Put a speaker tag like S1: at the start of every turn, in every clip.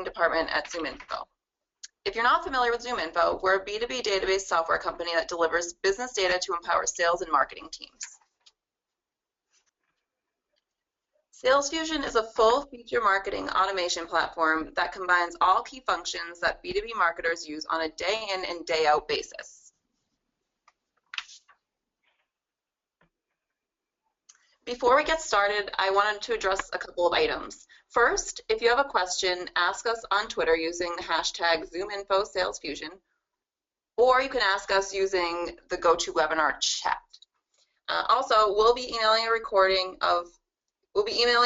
S1: department at ZoomInfo. If you're not familiar with ZoomInfo, we're a B2B database software company that delivers business data to empower sales and marketing teams. Salesfusion is a full-feature marketing automation platform that combines all key functions that B2B marketers use on a day-in and day-out basis. Before we get started, I wanted to address a couple of items. First, if you have a question, ask us on Twitter using the hashtag ZoomInfoSalesfusion, or you can ask us using the GoToWebinar chat. Also, we'll be emailing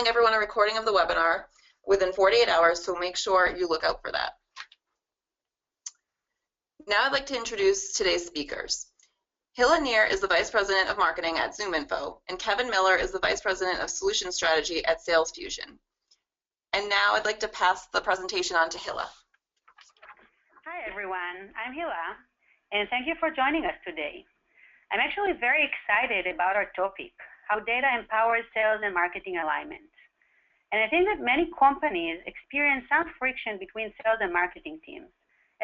S1: everyone a recording of the webinar within 48 hours, so make sure you look out for that. Now I'd like to introduce today's speakers. Hilla Neer is the Vice President of Marketing at ZoomInfo, and Kevin Miller is the Vice President of Solution Strategy at Salesfusion. And now I'd like to pass the presentation on to Hilla.
S2: Hi everyone, I'm Hilla, and thank you for joining us today. I'm actually very excited about our topic, how data empowers sales and marketing alignment. And I think that many companies experience some friction between sales and marketing teams,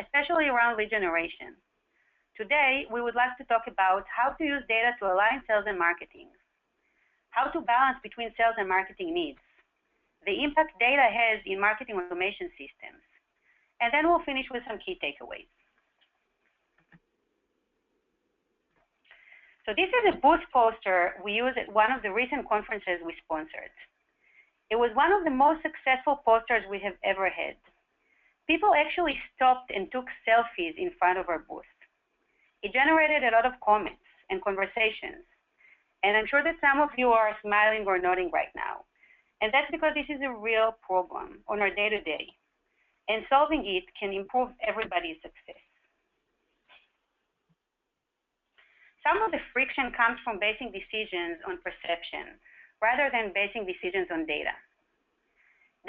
S2: especially around lead generation. Today, we would like to talk about how to use data to align sales and marketing, how to balance between sales and marketing needs, the impact data has in marketing automation systems, and then we'll finish with some key takeaways. So this is a booth poster we used at one of the recent conferences we sponsored. It was one of the most successful posters we have ever had. People actually stopped and took selfies in front of our booth. It generated a lot of comments and conversations, and I'm sure that some of you are smiling or nodding right now. And that's because this is a real problem on our day-to-day, and solving it can improve everybody's success. Some of the friction comes from basing decisions on perception rather than basing decisions on data.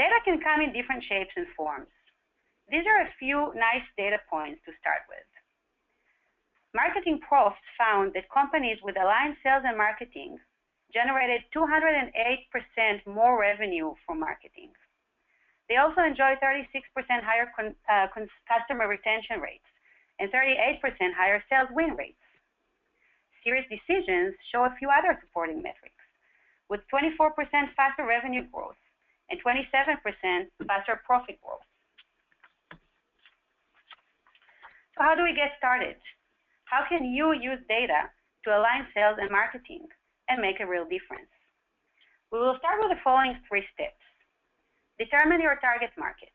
S2: Data can come in different shapes and forms. These are a few nice data points to start with. Marketing profs found that companies with aligned sales and marketing generated 208% more revenue from marketing. They also enjoy 36% higher customer retention rates and 38% higher sales win rates. Serious decisions show a few other supporting metrics, with 24% faster revenue growth and 27% faster profit growth. So how do we get started? How can you use data to align sales and marketing and make a real difference? We will start with the following 3 steps. Determine your target market.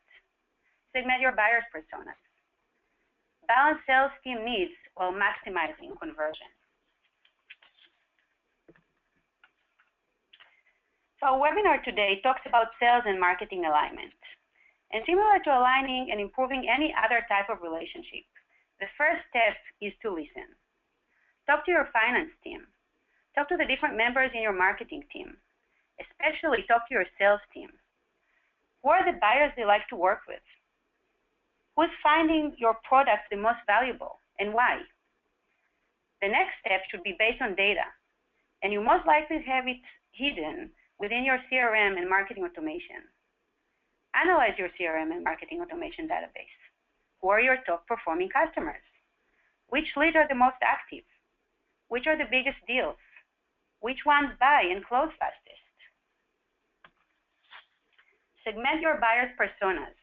S2: Segment your buyers' personas. Balance sales team needs while maximizing conversion. So our webinar today talks about sales and marketing alignment. And similar to aligning and improving any other type of relationship, the first step is to listen. Talk to your finance team. Talk to the different members in your marketing team. Especially talk to your sales team. Who are the buyers they like to work with? Who's finding your product the most valuable and why? The next step should be based on data, and you most likely have it hidden within your CRM and marketing automation. Analyze your CRM and marketing automation database. Who are your top performing customers? Which leads are the most active? Which are the biggest deals? Which ones buy and close fastest? Segment your buyers' personas.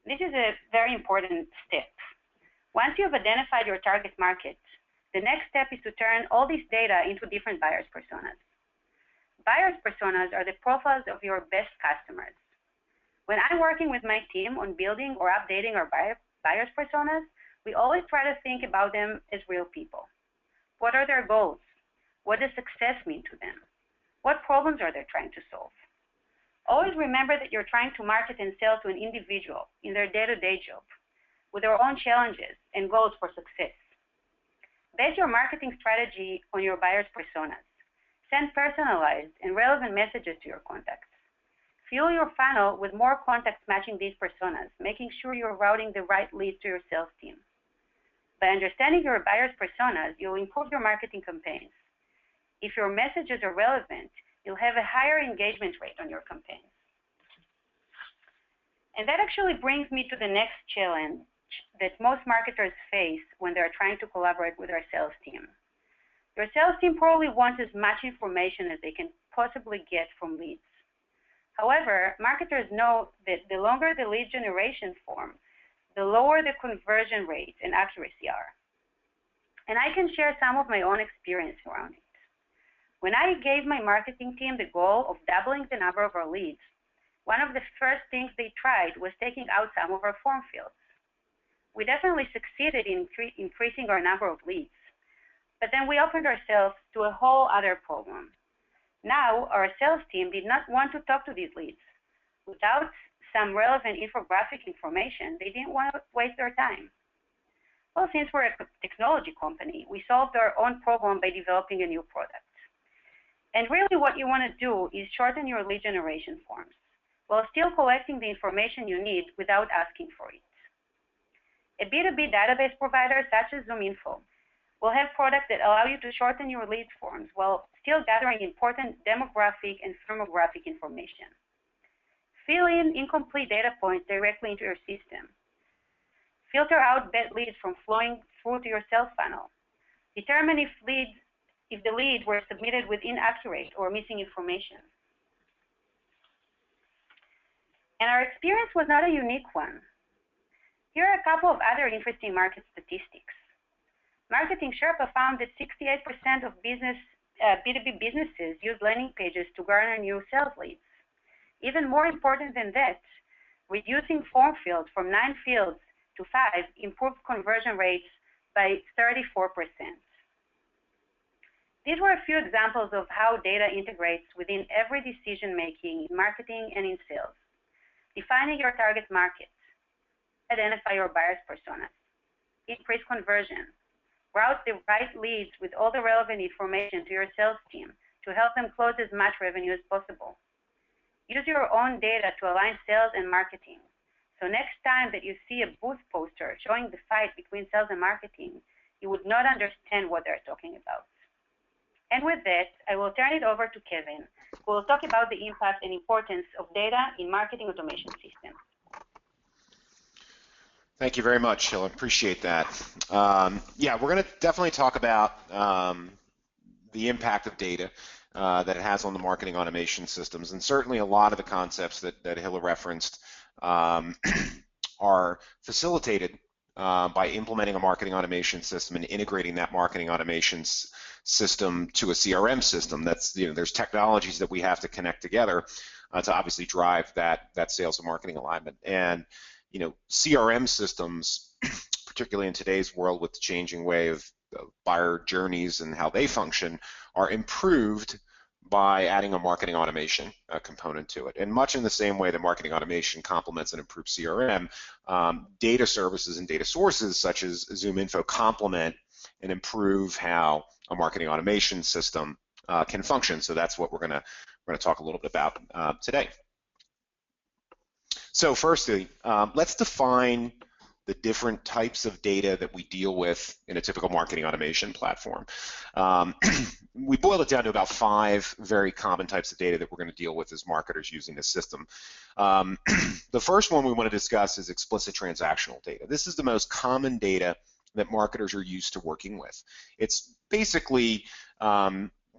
S2: This is a very important step. Once you have identified your target market, the next step is to turn all this data into different buyers' personas. Buyers' personas are the profiles of your best customers. When I'm working with my team on building or updating our buyers' personas, we always try to think about them as real people. What are their goals? What does success mean to them? What problems are they trying to solve? Always remember that you're trying to market and sell to an individual in their day-to-day job with their own challenges and goals for success. Base your marketing strategy on your buyers' personas. Send personalized and relevant messages to your contacts. Fuel your funnel with more contacts matching these personas, making sure you're routing the right leads to your sales team. By understanding your buyers' personas, you'll improve your marketing campaigns. If your messages are relevant, you'll have a higher engagement rate on your campaigns. And that actually brings me to the next challenge that most marketers face when they're trying to collaborate with their sales team. Your sales team probably wants as much information as they can possibly get from leads. However, marketers know that the longer the lead generation form, the lower the conversion rate and accuracy are. And I can share some of my own experience around it. When I gave my marketing team the goal of doubling the number of our leads, one of the first things they tried was taking out some of our form fields. We definitely succeeded in increasing our number of leads, but then we opened ourselves to a whole other problem. Now, our sales team did not want to talk to these leads. Without some relevant infographic information, they didn't want to waste their time. Well, since we're a technology company, we solved our own problem by developing a new product. And really what you want to do is shorten your lead generation forms while still collecting the information you need without asking for it. A B2B database provider such as ZoomInfo will have products that allow you to shorten your lead forms while still gathering important demographic and firmographic information. Fill in incomplete data points directly into your system. Filter out bad leads from flowing through to your sales funnel. Determine if the lead were submitted with inaccurate or missing information. And our experience was not a unique one. Here are a couple of other interesting market statistics. Marketing Sherpa found that 68% of B2B businesses use landing pages to garner new sales leads. Even more important than that, reducing form fields from 9 fields to 5 improved conversion rates by 34%. These were a few examples of how data integrates within every decision making in marketing and in sales. Defining your target market, identify your buyers personas, increase conversion, route the right leads with all the relevant information to your sales team to help them close as much revenue as possible. Use your own data to align sales and marketing. So next time that you see a booth poster showing the fight between sales and marketing, you would not understand what they're talking about. And with that, I will turn it over to Kevin, who will talk about the impact and importance of data in marketing automation systems.
S3: Thank you very much, Hilla. Appreciate that. Yeah, we're going to definitely talk about the impact of data that it has on the marketing automation systems, and certainly a lot of the concepts that Hilla referenced are facilitated by implementing a marketing automation system and integrating that marketing automation system to a CRM system. That's, there's technologies that we have to connect together to obviously drive that sales and marketing alignment. And CRM systems, particularly in today's world with the changing way of buyer journeys and how they function, are improved by adding a marketing automation component to it. And much in the same way that marketing automation complements and improves CRM, data services and data sources such as ZoomInfo complement and improve how a marketing automation system can function. So that's what we're going to talk a little bit about today. So firstly, let's define the different types of data that we deal with in a typical marketing automation platform. We boiled it down to about 5 very common types of data that we're going to deal with as marketers using this system. The first one we want to discuss is explicit transactional data. This is the most common data that marketers are used to working with. It's basically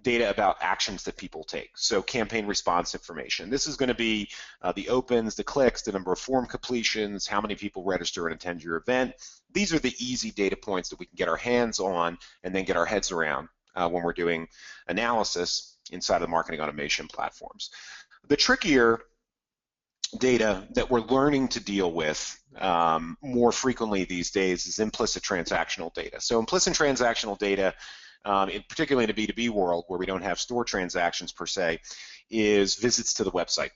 S3: data about actions that people take. So campaign response information. This is going to be the opens, the clicks, the number of form completions, how many people register and attend your event. These are the easy data points that we can get our hands on and then get our heads around when we're doing analysis inside of the marketing automation platforms. The trickier data that we're learning to deal with more frequently these days is implicit transactional data. So implicit transactional data, particularly in a B2B world where we don't have store transactions per se, is visits to the website.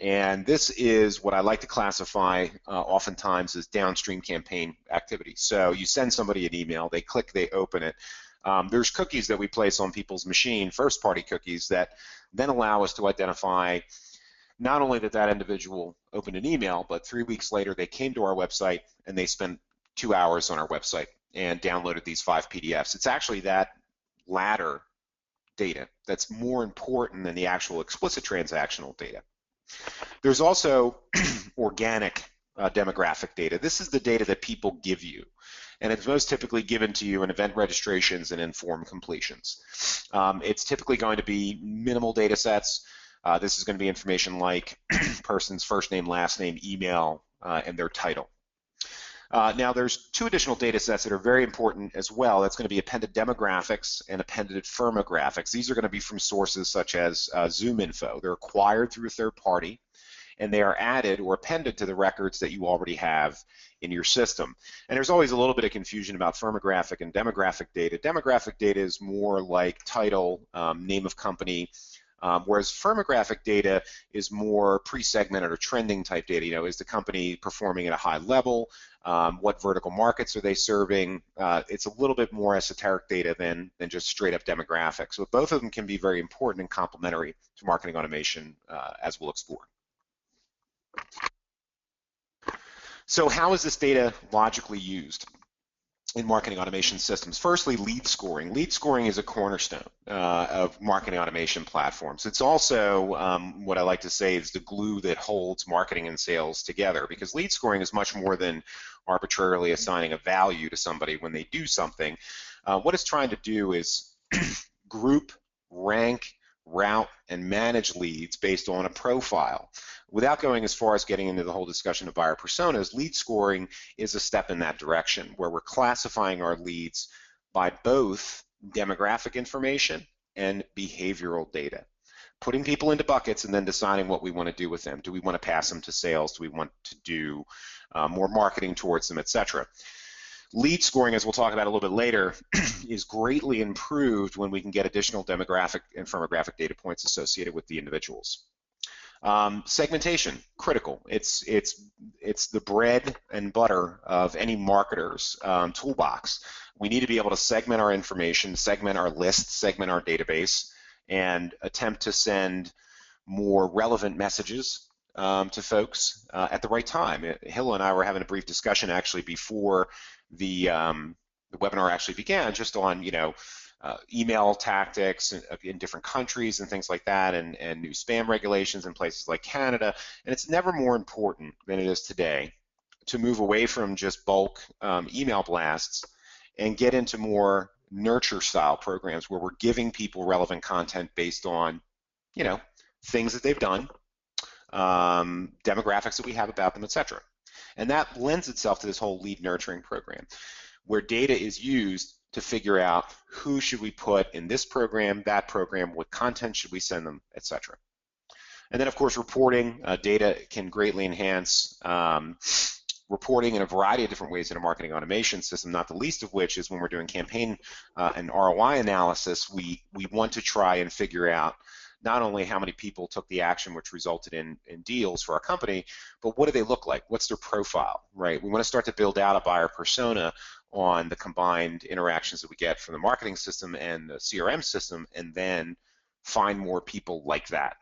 S3: And this is what I like to classify oftentimes as downstream campaign activity. So you send somebody an email, they click, they open it. There's cookies that we place on people's machine, first-party cookies, that then allow us to identify not only that individual opened an email, but 3 weeks later they came to our website and they spent 2 hours on our website and downloaded these 5 PDFs. It's actually that latter data that's more important than the actual explicit transactional data. There's also organic demographic data. This is the data that people give you, and it's most typically given to you in event registrations and in form completions. It's typically going to be minimal data sets. This is going to be information like person's first name, last name, email, and their title. Now, there's two additional data sets that are very important as well. That's going to be appended demographics and appended firmographics. These are going to be from sources such as ZoomInfo. They're acquired through a third party, and they are added or appended to the records that you already have in your system. And there's always a little bit of confusion about firmographic and demographic data. Demographic data is more like title, name of company, whereas firmographic data is more pre-segmented or trending type data. You know, is the company performing at a high level? What vertical markets are they serving? It's a little bit more esoteric data than just straight up demographics. So both of them can be very important and complementary to marketing automation, as we'll explore. So how is this data logically used in marketing automation systems? Firstly, lead scoring. Lead scoring is a cornerstone of marketing automation platforms. It's also what I like to say is the glue that holds marketing and sales together, because lead scoring is much more than arbitrarily assigning a value to somebody when they do something. What it's trying to do is group, rank, route, and manage leads based on a profile. Without going as far as getting into the whole discussion of buyer personas, lead scoring is a step in that direction, where we're classifying our leads by both demographic information and behavioral data, putting people into buckets and then deciding what we want to do with them. Do we want to pass them to sales? Do we want to do more marketing towards them, etc.? Lead scoring, as we'll talk about a little bit later, is greatly improved when we can get additional demographic and firmographic data points associated with the individuals. Segmentation, critical. It's the bread and butter of any marketer's toolbox. We need to be able to segment our information, segment our list, segment our database, and attempt to send more relevant messages to folks at the right time. Hilla and I were having a brief discussion actually before the webinar actually began, just on email tactics in different countries and things like that, and new spam regulations in places like Canada. And it's never more important than it is today to move away from just bulk email blasts and get into more nurture style programs where we're giving people relevant content based on things that they've done, demographics that we have about them, etc. And that lends itself to this whole lead nurturing program, where data is used to figure out who should we put in this program, that program, what content should we send them, etc. And then, of course, reporting. Data can greatly enhance reporting in a variety of different ways in a marketing automation system, not the least of which is when we're doing campaign and ROI analysis, we want to try and figure out not only how many people took the action which resulted in deals for our company, but what do they look like? What's their profile, right? We want to start to build out a buyer persona on the combined interactions that we get from the marketing system and the CRM system, and then find more people like that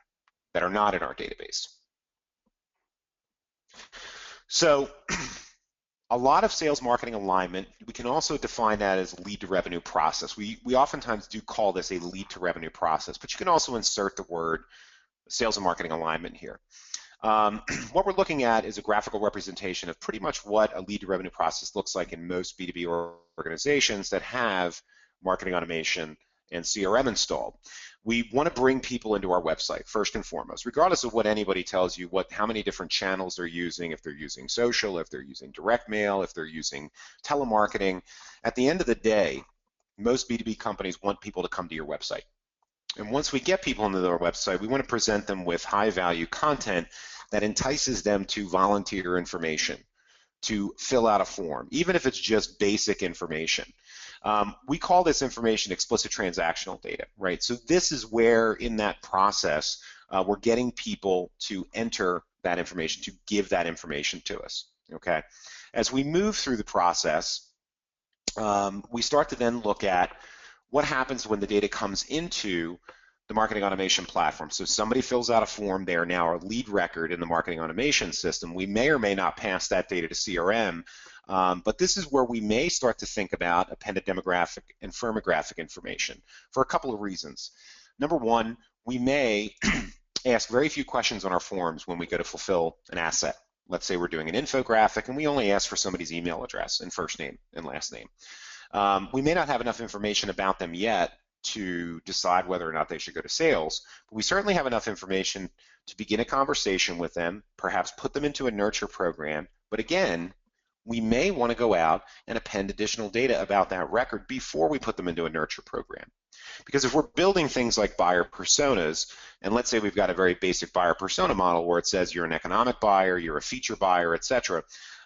S3: are not in our database. So a lot of sales marketing alignment, we can also define that as lead to revenue process. We oftentimes do call this a lead to revenue process, but you can also insert the word sales and marketing alignment here. What we're looking at is a graphical representation of pretty much what a lead to revenue process looks like in most B2B organizations that have marketing automation and CRM installed. We want to bring people into our website first and foremost, regardless of what anybody tells you, how many different channels they're using, if they're using social, if they're using direct mail, if they're using telemarketing. At the end of the day, most B2B companies want people to come to your website. And once we get people into their website, we want to present them with high value content that entices them to volunteer information, to fill out a form, even if it's just basic information. We call this information explicit transactional data, right? So this is where in that process, we're getting people to enter that information, to give that information to us, okay? As we move through the process, we start to then look at what happens when the data comes into the marketing automation platform. So somebody fills out a form, they are now a lead record in the marketing automation system. We may or may not pass that data to CRM, but this is where we may start to think about appended demographic and firmographic information for a couple of reasons. Number one, we may ask very few questions on our forms when we go to fulfill an asset. Let's say we're doing an infographic and we only ask for somebody's email address and first name and last name. We may not have enough information about them yet to decide whether or not they should go to sales, but we certainly have enough information to begin a conversation with them, perhaps put them into a nurture program. But again, we may want to go out and append additional data about that record before we put them into a nurture program. Because if we're building things like buyer personas, and let's say we've got a very basic buyer persona model where it says you're an economic buyer, you're a feature buyer, etc.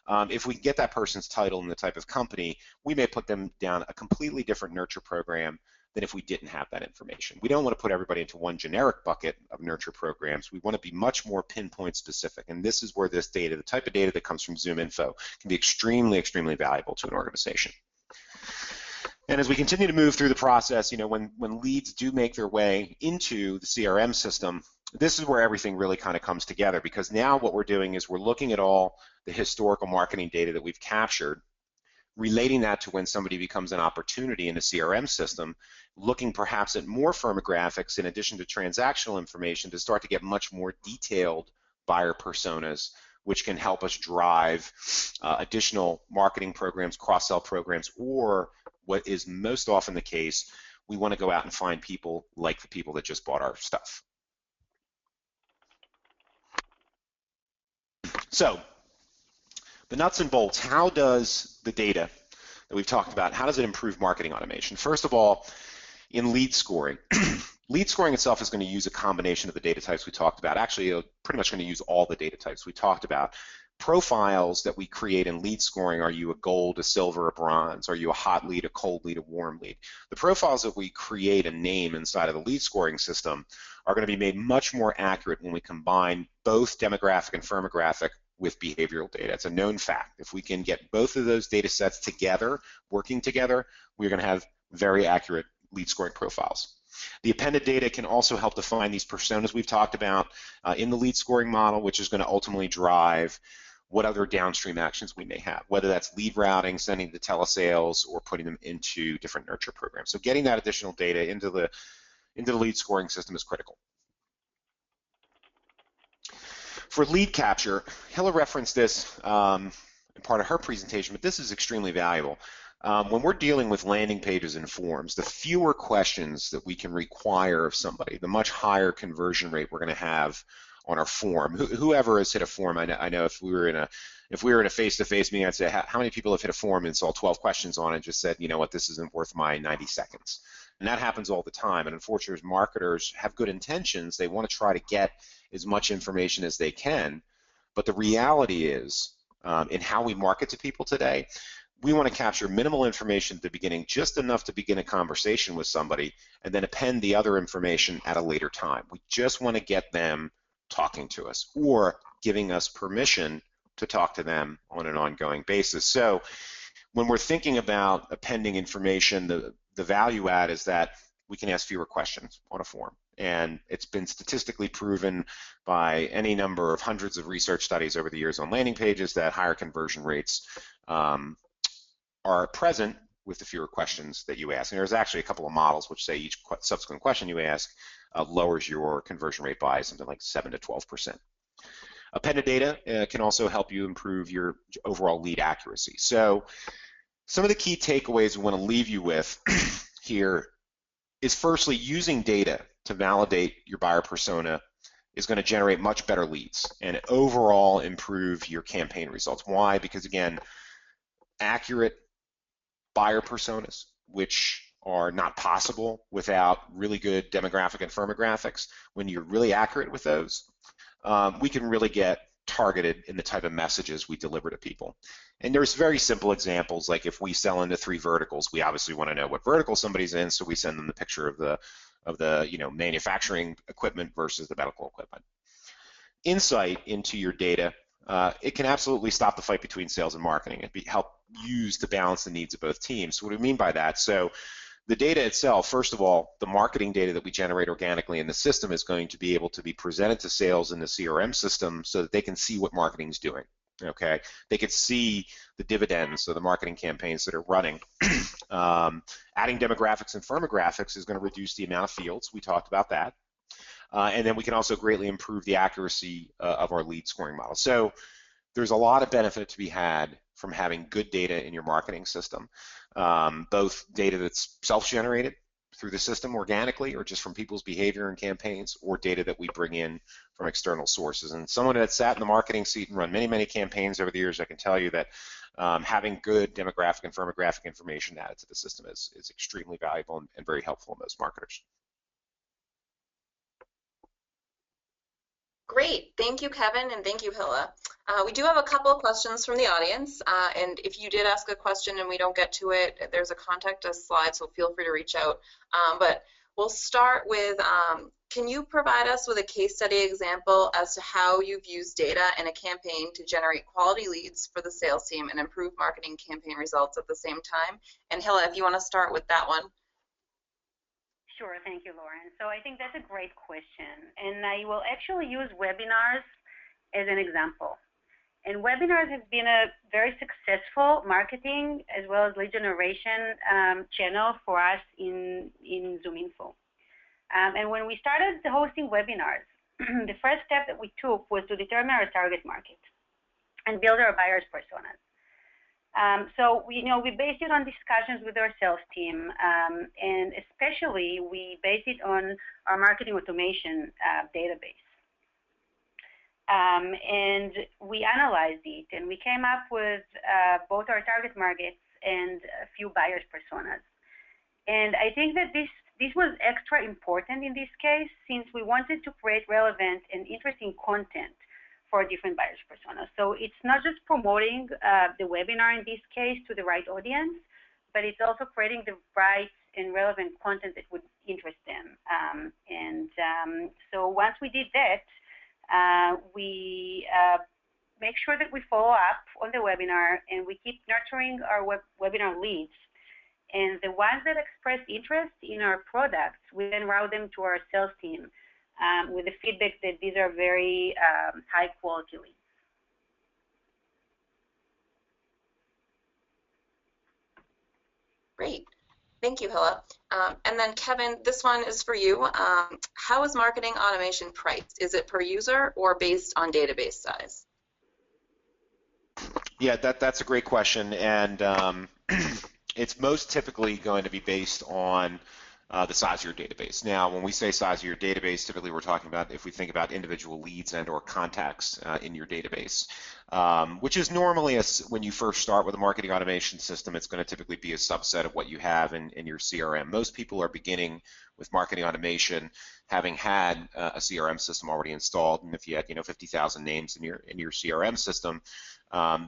S3: If we get that person's title and the type of company, we may put them down a completely different nurture program than if we didn't have that information. We don't want to put everybody into one generic bucket of nurture programs. We want to be much more pinpoint specific. And this is where this data, the type of data that comes from ZoomInfo, can be extremely, extremely valuable to an organization. And as we continue to move through the process, when leads do make their way into the CRM system, this is where everything really kind of comes together, because now what we're doing is we're looking at all the historical marketing data that we've captured, relating that to when somebody becomes an opportunity in the CRM system, looking perhaps at more firmographics in addition to transactional information to start to get much more detailed buyer personas, which can help us drive additional marketing programs, cross-sell programs, or what is most often the case, we want to go out and find people like the people that just bought our stuff. So, the nuts and bolts, how does the data that we've talked about, how does it improve marketing automation? First of all, in lead scoring, lead scoring itself is going to use a combination of the data types we talked about. Actually, it's pretty much going to use all the data types we talked about. Profiles that we create in lead scoring, are you a gold, a silver, a bronze? Are you a hot lead, a cold lead, a warm lead? The profiles that we create and name inside of the lead scoring system are going to be made much more accurate when we combine both demographic and firmographic with behavioral data. It's a known fact. If we can get both of those data sets together, working together, we're going to have very accurate lead scoring profiles. The appended data can also help define these personas we've talked about in the lead scoring model, which is going to ultimately drive what other downstream actions we may have, whether that's lead routing, sending to telesales, or putting them into different nurture programs. So getting that additional data into the lead scoring system is critical. For lead capture, Hilla referenced this in part of her presentation, but this is extremely valuable. When we're dealing with landing pages and forms, the fewer questions that we can require of somebody, the much higher conversion rate we're going to have on our form. Whoever has hit a form, I know if we were in a face-to-face meeting, I'd say, how many people have hit a form and saw 12 questions on it and just said, you know what, this isn't worth my 90 seconds. And that happens all the time. And unfortunately, as marketers have good intentions, they want to try to get as much information as they can. But the reality is, in how we market to people today, we want to capture minimal information at the beginning, just enough to begin a conversation with somebody, and then append the other information at a later time. We just want to get them talking to us or giving us permission to talk to them on an ongoing basis. So when we're thinking about appending information, the value add is that we can ask fewer questions on a form. And it's been statistically proven by any number of hundreds of research studies over the years on landing pages that higher conversion rates are present with the fewer questions that you ask. And there's actually a couple of models which say each subsequent question you ask lowers your conversion rate by something like 7 to 12%. Appended data can also help you improve your overall lead accuracy. So some of the key takeaways we want to leave you with here is, firstly, using data to validate your buyer persona is going to generate much better leads and overall improve your campaign results. Why? Because, again, accurate buyer personas, which are not possible without really good demographic and firmographics, when you're really accurate with those, we can really get targeted in the type of messages we deliver to people. And there's very simple examples, like if we sell into 3 verticals, we obviously want to know what vertical somebody's in, so we send them the picture of the manufacturing equipment versus the medical equipment. Insight into your data, it can absolutely stop the fight between sales and marketing. It help use to balance the needs of both teams. So what do we mean by that? So the data itself, first of all, the marketing data that we generate organically in the system is going to be able to be presented to sales in the CRM system so that they can see what marketing is doing. Okay, they could see the dividends, so the marketing campaigns that are running. Adding demographics and firmographics is going to reduce the amount of fields. We talked about that. and then we can also greatly improve the accuracy of our lead scoring model. So there's a lot of benefit to be had from having good data in your marketing system, both data that's self-generated through the system organically or just from people's behavior and campaigns, or data that we bring in from external sources. And someone that's sat in the marketing seat and run many, many campaigns over the years, I can tell you that having good demographic and firmographic information added to the system is extremely valuable and very helpful in most marketers.
S1: Great. Thank you, Kevin, and thank you, Hilla. We do have a couple of questions from the audience, and if you did ask a question and we don't get to it, there's a contact us slide, so feel free to reach out. But we'll start with, can you provide us with a case study example as to how you've used data in a campaign to generate quality leads for the sales team and improve marketing campaign results at the same time? And Hilla, if you want to start with that one.
S2: Sure, thank you, Lauren. So I think that's a great question, and I will actually use webinars as an example. And webinars have been a very successful marketing as well as lead generation channel for us in ZoomInfo. And when we started hosting webinars, the first step that we took was to determine our target market and build our buyers' personas. So we based it on discussions with our sales team, and especially we based it on our marketing automation database. And we analyzed it, and we came up with both our target markets and a few buyers' personas. And I think that this was extra important in this case, since we wanted to create relevant and interesting content for different buyers' personas. So it's not just promoting the webinar in this case to the right audience, but it's also creating the right and relevant content that would interest them. So once we did that, we make sure that we follow up on the webinar and we keep nurturing our webinar leads. And the ones that express interest in our products, we then route them to our sales team with the feedback that these are very high quality leads.
S1: Great. Thank you, Hilla. And then Kevin, this one is for you. How is marketing automation priced? Is it per user or based on database size?
S3: Yeah, that's a great question, and it's most typically going to be based on the size of your database. Now, when we say size of your database, typically we're talking about if we think about individual leads and or contacts in your database, which is normally, when you first start with a marketing automation system, it's going to typically be a subset of what you have in your CRM. Most people are beginning with marketing automation having had a CRM system already installed, and if you had 50,000 names in your CRM system,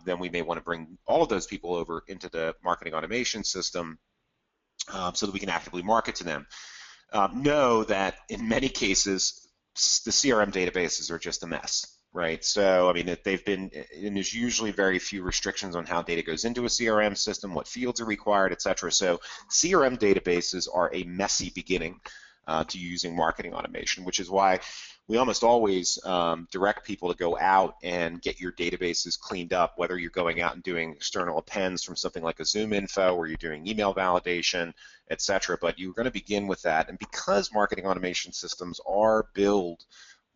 S3: then we may want to bring all of those people over into the marketing automation system so that we can actively market to them. Know that in many cases, the CRM databases are just a mess, right? So, I mean, and there's usually very few restrictions on how data goes into a CRM system, what fields are required, et cetera. So CRM databases are a messy beginning to using marketing automation, which is why we almost always direct people to go out and get your databases cleaned up, whether you're going out and doing external appends from something like a ZoomInfo, or you're doing email validation, et cetera. But you're going to begin with that. And because marketing automation systems are built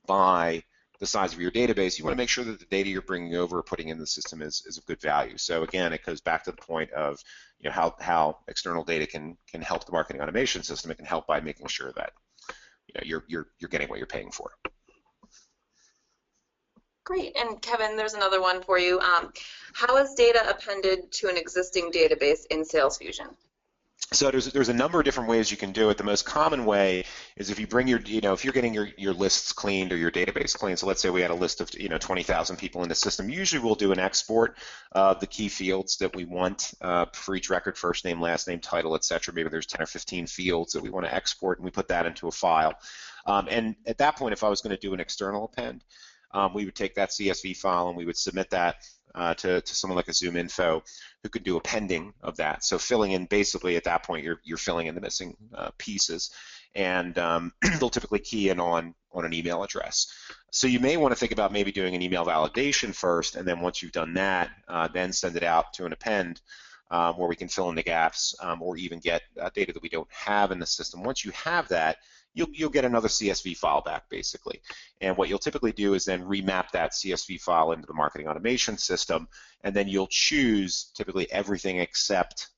S3: by the size of your database, you want to make sure that the data you're bringing over or putting in the system is of good value. So again, it goes back to the point of how external data can help the marketing automation system. It can help by making sure that you're getting what you're paying for.
S1: Great. And Kevin, there's another one for you. How is data appended to an existing database in Salesfusion?
S3: So there's a number of different ways you can do it. The most common way is if you bring if you're getting your lists cleaned or your database cleaned. So let's say we had a list of 20,000 people in the system. Usually we'll do an export of the key fields that we want for each record: first name, last name, title, etc. Maybe there's 10 or 15 fields that we want to export, and we put that into a file. And at that point, if I was going to do an external append, we would take that CSV file and we would submit that to someone like a ZoomInfo who could do appending of that. So filling in, basically at that point, you're filling in the missing pieces, and they'll typically key in on an email address. So you may want to think about maybe doing an email validation first, and then once you've done that, then send it out to an append where we can fill in the gaps or even get data that we don't have in the system. Once you have that, you'll get another CSV file back basically. And what you'll typically do is then remap that CSV file into the marketing automation system, and then you'll choose typically everything except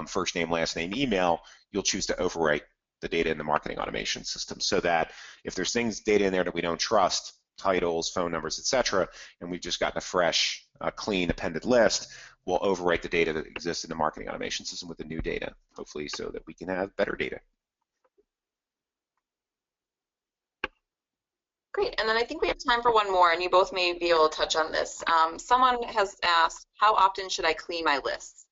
S3: first name, last name, email. You'll choose to overwrite the data in the marketing automation system, so that if there's data in there that we don't trust, titles, phone numbers, etc., and we've just gotten a fresh, clean appended list, we'll overwrite the data that exists in the marketing automation system with the new data, hopefully so that we can have better data.
S1: Great, and then I think we have time for one more, and you both may be able to touch on this. Someone has asked, how often should I clean my lists?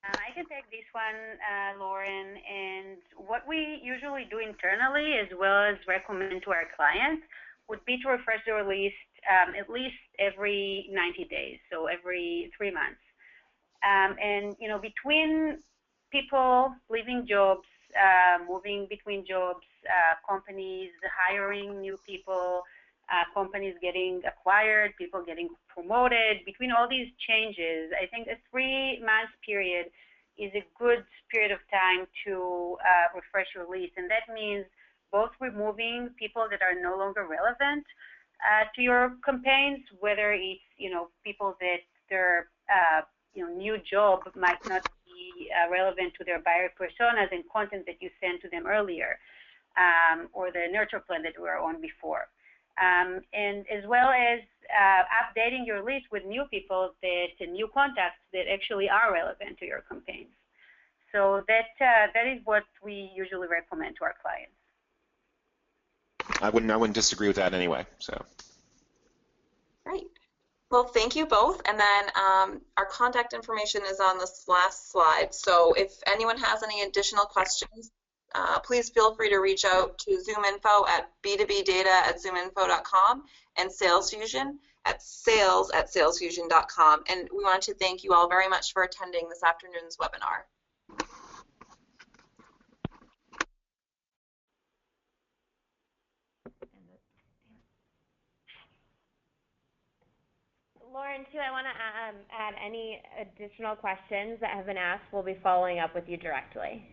S2: I can take this one, Lauren, and what we usually do internally as well as recommend to our clients would be to refresh their list at least every 90 days, so every 3 months. And between people leaving jobs, moving between jobs, companies hiring new people, companies getting acquired, people getting promoted, between all these changes, I think a 3-month period is a good period of time to refresh your list. And that means both removing people that are no longer relevant to your campaigns, whether it's people that their new job might not be relevant to their buyer personas and content that you sent to them earlier, or the nurture plan that we were on before. And as well as updating your list with new people, new contacts that actually are relevant to your campaigns. So that is what we usually recommend to our clients.
S3: I wouldn't disagree with that anyway. So.
S1: Great. Well, thank you both. And then our contact information is on this last slide. So if anyone has any additional questions, please feel free to reach out to ZoomInfo at b2bdata@zoominfo.com and Salesfusion at sales@salesfusion.com. And we wanted to thank you all very much for attending this afternoon's webinar.
S4: Lauren, too, I want to add any additional questions that have been asked. We'll be following up with you directly.